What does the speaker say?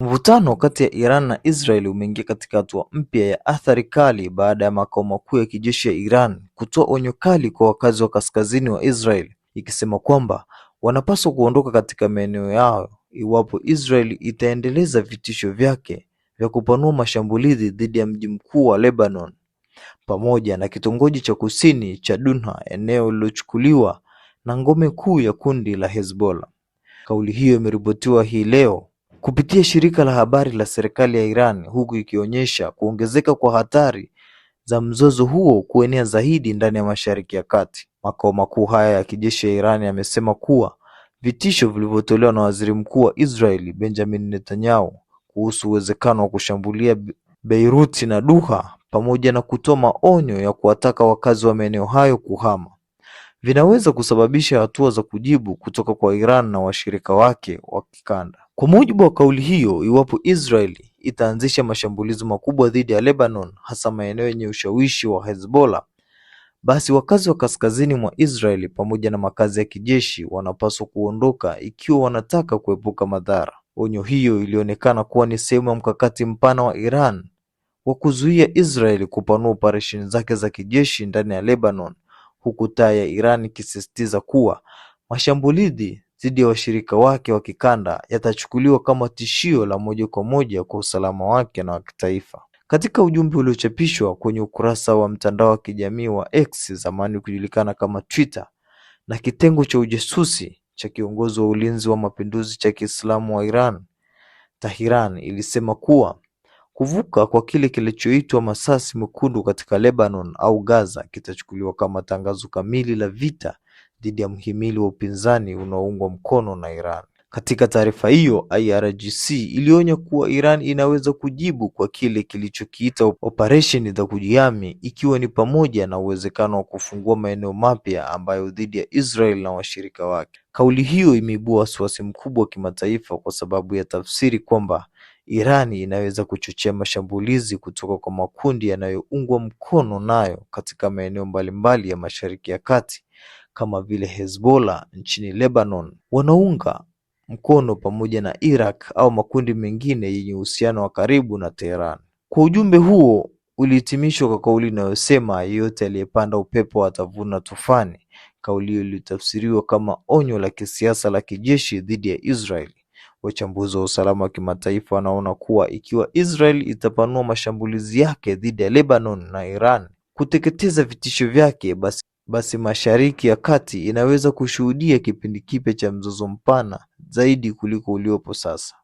Mvutano kati ya Iran na Israel umeingia katika hatua mpya ya athari kali baada ya makao makuu ya kijeshi ya Iran kutoa onyo kali kwa wakazi wa kaskazini wa Israel, ikisema kwamba wanapaswa kuondoka katika maeneo yao iwapo Israel itaendeleza vitisho vyake vya kupanua mashambulizi dhidi ya mji mkuu wa Lebanon pamoja na kitongoji cha kusini cha Dunha, eneo lililochukuliwa na ngome kuu ya kundi la Hezbollah. Kauli hiyo imeripotiwa hii leo kupitia shirika la habari la serikali ya Iran, huku ikionyesha kuongezeka kwa hatari za mzozo huo kuenea zaidi ndani ya Mashariki ya Kati. Makao makuu haya ya kijeshi ya Iran yamesema kuwa vitisho vilivyotolewa na Waziri Mkuu wa Israeli Benjamin Netanyahu kuhusu uwezekano wa kushambulia Beirut na Doha, pamoja na kutoa maonyo ya kuwataka wakazi wa maeneo hayo kuhama, vinaweza kusababisha hatua za kujibu kutoka kwa Iran na washirika wake wa kikanda. Kwa mujibu wa kauli hiyo, iwapo Israeli itaanzisha mashambulizi makubwa dhidi ya Lebanon, hasa maeneo yenye ushawishi wa Hezbollah, basi wakazi wa kaskazini mwa Israeli pamoja na makazi ya kijeshi wanapaswa kuondoka ikiwa wanataka kuepuka madhara. Onyo hiyo ilionekana kuwa ni sehemu ya mkakati mpana wa Iran wa kuzuia Israeli kupanua operesheni zake za kijeshi ndani ya Lebanon, huku taa ya Iran ikisisitiza kuwa mashambulizi dhidi ya washirika wake wa kikanda yatachukuliwa kama tishio la moja kwa moja kwa usalama wake na wa kitaifa. Katika ujumbe uliochapishwa kwenye ukurasa wa mtandao wa kijamii wa X, zamani kujulikana kama Twitter, na kitengo cha ujasusi cha kiongozi wa ulinzi wa mapinduzi cha Kiislamu wa Iran, Tahiran, ilisema kuwa kuvuka kwa kile kilichoitwa masasi mekundu katika Lebanon au Gaza kitachukuliwa kama tangazo kamili la vita dhidi ya mhimili wa upinzani unaoungwa mkono na Iran. Katika taarifa hiyo, IRGC ilionya kuwa Iran inaweza kujibu kwa kile kilichokiita operesheni za kujihami, ikiwa ni pamoja na uwezekano wa kufungua maeneo mapya ambayo dhidi ya Israel na washirika wake. Kauli hiyo imeibua wasiwasi mkubwa wa kimataifa kwa sababu ya tafsiri kwamba Iran inaweza kuchochea mashambulizi kutoka kwa makundi yanayoungwa mkono nayo katika maeneo mbalimbali ya Mashariki ya Kati kama vile Hezbollah nchini Lebanon, wanaunga mkono pamoja na Iraq au makundi mengine yenye uhusiano wa karibu na Tehran. Kwa ujumbe huo ulihitimishwa kwa kauli inayosema yeyote aliyepanda upepo atavuna tufani. Kauli hiyo ilitafsiriwa kama onyo la kisiasa la kijeshi dhidi ya Israel. Wachambuzi wa usalama wa kimataifa wanaona kuwa ikiwa Israel itapanua mashambulizi yake dhidi ya Lebanon na Iran kuteketeza vitisho vyake, basi Mashariki ya Kati inaweza kushuhudia kipindi kipya cha mzozo mpana zaidi kuliko uliopo sasa.